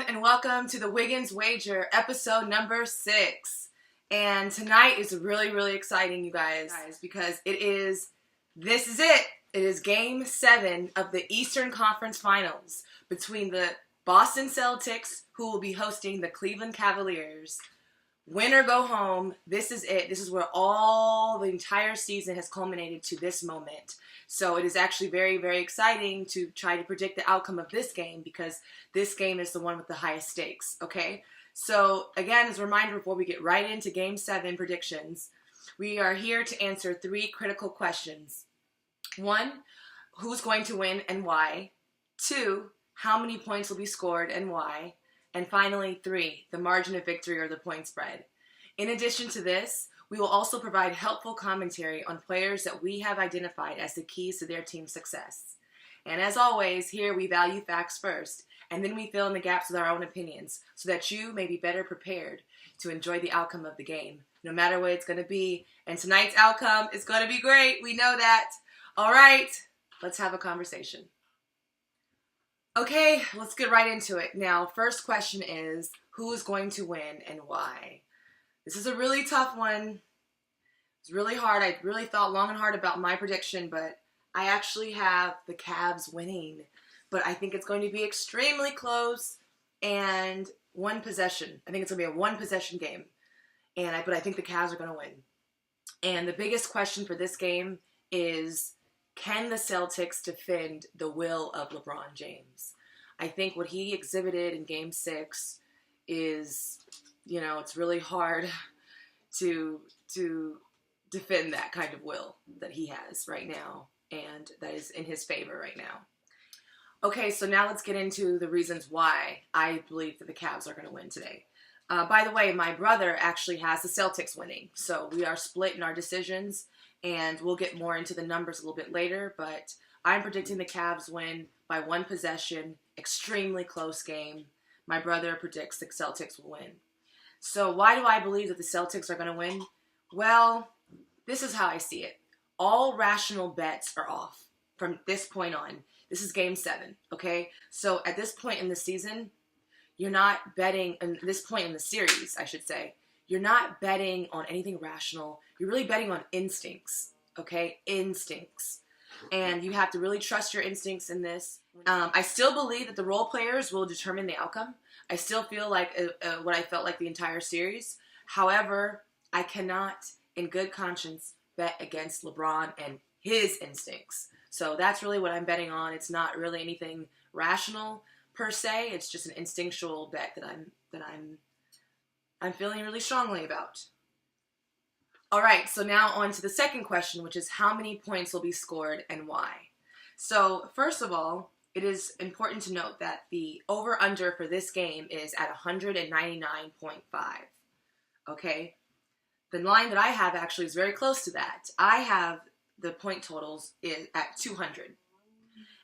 and welcome to the Wiggins Wager, episode number 6. And tonight is really, really exciting, you guys, because this is it. It is Game 7 of the Eastern Conference Finals between the Boston Celtics, who will be hosting the Cleveland Cavaliers. Win or go home. This is it. This is where the entire season has culminated to this moment. So it is actually very, very exciting to try to predict the outcome of this game because this game is the one with the highest stakes, okay? So again, as a reminder before we get right into Game 7 predictions, we are here to answer 3 critical questions. 1, who's going to win and why? 2, how many points will be scored and why? And finally, 3, the margin of victory or the point spread. In addition to this, we will also provide helpful commentary on players that we have identified as the keys to their team's success. And as always, here we value facts first, and then we fill in the gaps with our own opinions so that you may be better prepared to enjoy the outcome of the game, no matter what it's going to be. And tonight's outcome is going to be great. We know that. All right, let's have a conversation. Okay, let's get right into it. Now, first question is, who is going to win and why? This is a really tough one. It's really hard. I really thought long and hard about my prediction, but I actually have the Cavs winning. But I think it's going to be extremely close and one possession. I think it's going to be a one-possession game. But I think the Cavs are going to win. And the biggest question for this game is, can the Celtics defend the will of LeBron James? I think what he exhibited in Game 6 is, it's really hard to defend that kind of will that he has right now, and that is in his favor right now. Okay, so now let's get into the reasons why I believe that the Cavs are going to win today. By the way, my brother actually has the Celtics winning, so we are split in our decisions, and we'll get more into the numbers a little bit later, but I'm predicting the Cavs win by one possession, extremely close game. My brother predicts the Celtics will win. So why do I believe that the Celtics are going to win? Well, this is how I see it. All rational bets are off from this point on. This is Game 7, okay? So at this point in the season, you're not betting, at this point in the series, I should say, you're not betting on anything rational. You're really betting on instincts, okay? Instincts. And you have to really trust your instincts in this. I still believe that the role players will determine the outcome. I still feel like what I felt like the entire series. However, I cannot, in good conscience, bet against LeBron and his instincts. So that's really what I'm betting on. It's not really anything rational per se. It's just an instinctual bet that I'm feeling really strongly about. All right, so now on to the second question, which is how many points will be scored and why? So first of all, it is important to note that the over-under for this game is at 199.5, okay? The line that I have actually is very close to that. I have the point totals at 200,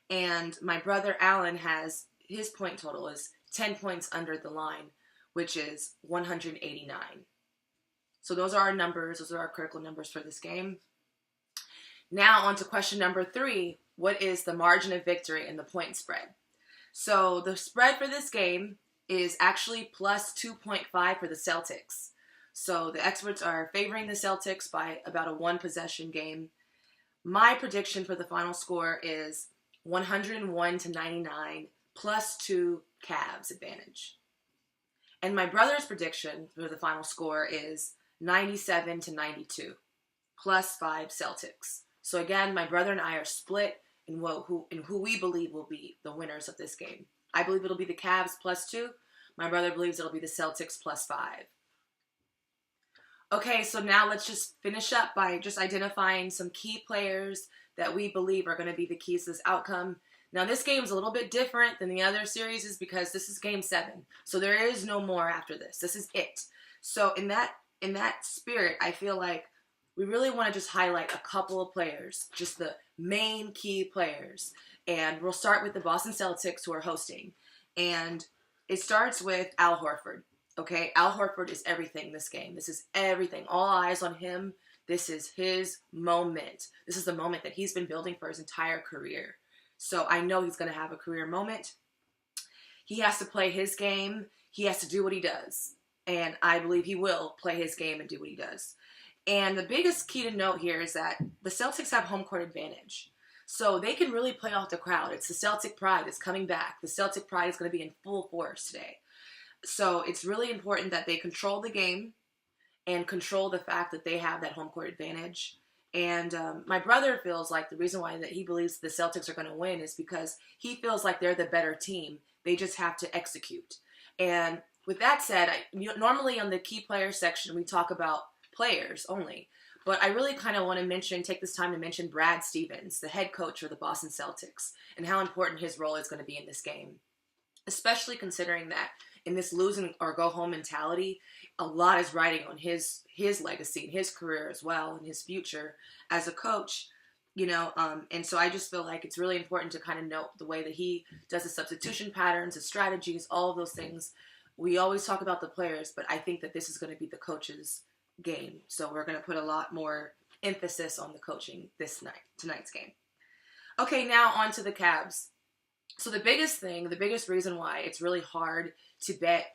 and my brother Alan has his point total is 10 points under the line, which is 189. So those are our numbers. Those are our critical numbers for this game. Now on to question number 3. What is the margin of victory in the point spread? So the spread for this game is actually plus 2.5 for the Celtics. So the experts are favoring the Celtics by about a one-possession game. My prediction for the final score is 101-99 plus 2 Cavs advantage. And my brother's prediction for the final score is 97-92 plus 5 Celtics. So again, my brother and I are split in who we believe will be the winners of this game. I believe it'll be the Cavs plus 2. My brother believes it'll be the Celtics plus 5. Okay, so now let's just finish up by just identifying some key players that we believe are going to be the keys to this outcome. Now, this game is a little bit different than the other series because this is Game 7. So there is no more after this. This is it. So in that spirit, I feel like we really want to just highlight a couple of players, just the main key players. And we'll start with the Boston Celtics, who are hosting. And it starts with Al Horford. Okay, Al Horford is everything this game. This is everything. All eyes on him. This is his moment. This is the moment that he's been building for his entire career. So I know he's going to have a career moment. he has to play his game. He has to do what he does. And I believe he will play his game and do what he does. And the biggest key to note here is that the Celtics have home court advantage. So they can really play off the crowd. It's the Celtic pride that's coming back. The Celtic pride is going to be in full force today. So it's really important that they control the game and control the fact that they have that home court advantage. And my brother feels like the reason why that he believes the Celtics are going to win is because he feels like they're the better team. They just have to execute. And with that said, normally on the key player section, we talk about players only. But I really kind of want to take this time to mention Brad Stevens, the head coach for the Boston Celtics, and how important his role is going to be in this game. Especially considering that in this losing or go home mentality, a lot is riding on his legacy and his career as well and his future as a coach, and so I just feel like it's really important to kind of note the way that he does the substitution patterns, his strategies, all of those things. We always talk about the players, but I think that this is going to be the coach's game. So we're going to put a lot more emphasis on the coaching tonight's game. Okay, now on to the Cavs. So the biggest reason why it's really hard to bet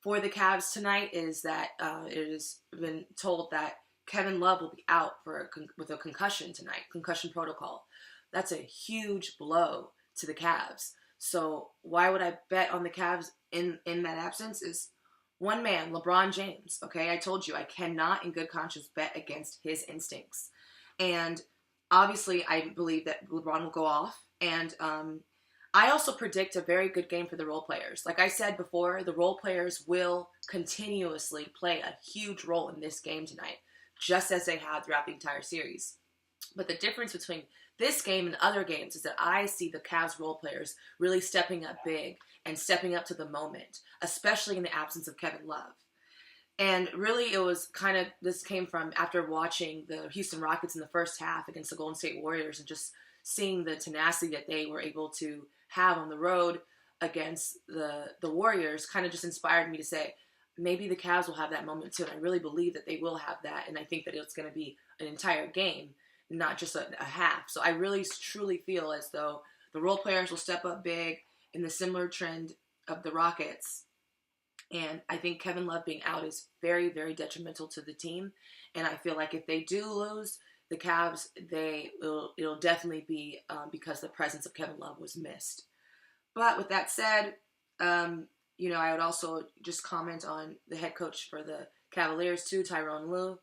for the Cavs tonight is that it has been told that Kevin Love will be out with a concussion tonight, concussion protocol. That's a huge blow to the Cavs. So why would I bet on the Cavs in that absence is one man, LeBron James. Okay, I told you I cannot in good conscience bet against his instincts. And obviously I believe that LeBron will go off. And I also predict a very good game for the role players. Like I said before, the role players will continuously play a huge role in this game tonight, just as they have throughout the entire series. But the difference between this game and other games is that I see the Cavs role players really stepping up big and stepping up to the moment, especially in the absence of Kevin Love. And really this came from after watching the Houston Rockets in the first half against the Golden State Warriors and just seeing the tenacity that they were able to have on the road against the Warriors kind of just inspired me to say, maybe the Cavs will have that moment too. And I really believe that they will have that. And I think that it's going to be an entire game, not just a half. So I really truly feel as though the role players will step up big in the similar trend of the Rockets. And I think Kevin Love being out is very, very detrimental to the team. And I feel like if they do lose, the Cavs, it'll definitely be because the presence of Kevin Love was missed. But with that said, I would also just comment on the head coach for the Cavaliers too, Tyronn Lue,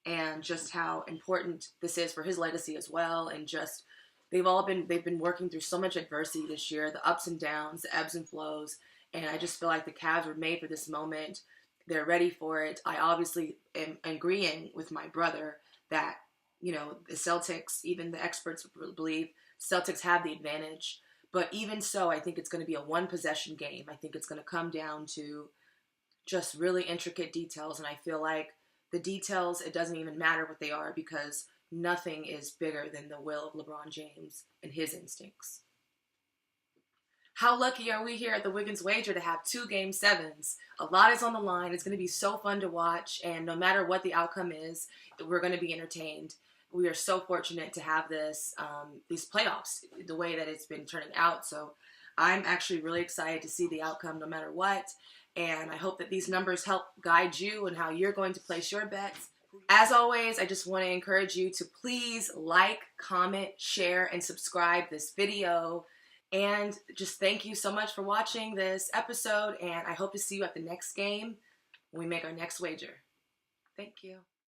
and just how important this is for his legacy as well. And just they've been working through so much adversity this year, the ups and downs, the ebbs and flows. And I just feel like the Cavs were made for this moment. They're ready for it. I obviously am agreeing with my brother that, the Celtics, even the experts believe Celtics have the advantage. But even so, I think it's going to be a one-possession game. I think it's going to come down to just really intricate details. And I feel like the details, it doesn't even matter what they are because nothing is bigger than the will of LeBron James and his instincts. How lucky are we here at the Wiggins Wager to have 2 Game 7s? A lot is on the line. It's going to be so fun to watch. And no matter what the outcome is, we're going to be entertained. We are so fortunate to have these playoffs, the way that it's been turning out. So I'm actually really excited to see the outcome no matter what. And I hope that these numbers help guide you and how you're going to place your bets. As always, I just want to encourage you to please like, comment, share, and subscribe this video. And just thank you so much for watching this episode. And I hope to see you at the next game when we make our next wager. Thank you.